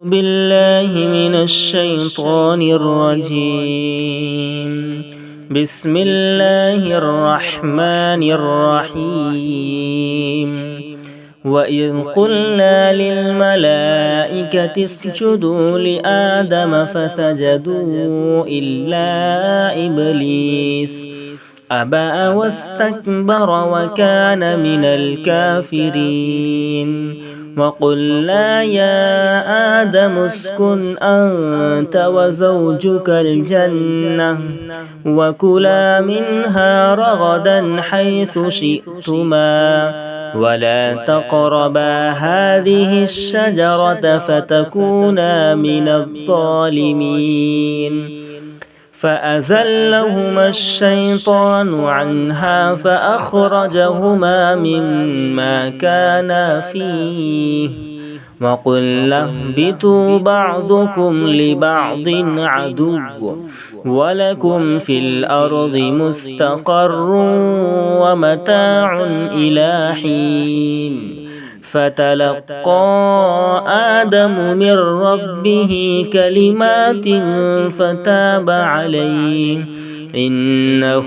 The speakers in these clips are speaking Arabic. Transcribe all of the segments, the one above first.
بالله من الشيطان الرجيم. بسم الله الرحمن الرحيم. وإذ قلنا للملائكة اسجدوا لآدم فسجدوا إلا إبليس أبى واستكبر وكان من الكافرين. وقلنا يا آدم اسكن أنت وزوجك الجنة وكلا منها رغدا حيث شئتما ولا تقربا هذه الشجرة فتكونا من الظالمين. فأزلهما الشيطان عنها فأخرجهما مما كانا فيه وقلنا اهبطوا بعضكم لبعض عدو ولكم في الأرض مستقر ومتاع إلى حين. فتلقى آدم من ربه كلمات فتاب عليه إنه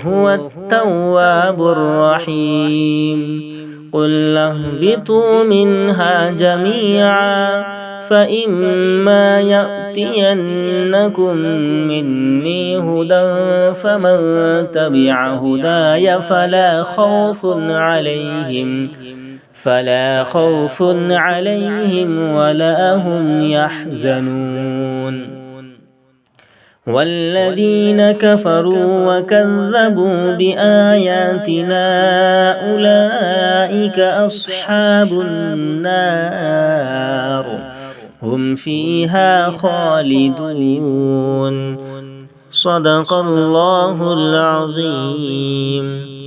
هو التواب الرحيم. قل اهبطوا منها جميعا فإما يأتينكم مني هدى فمن تبع هداي فلا خوف عليهم ولا هم يحزنون. والذين كفروا وكذبوا بآياتنا أولئك أصحاب النار هم فيها خالدون. صدق الله العظيم.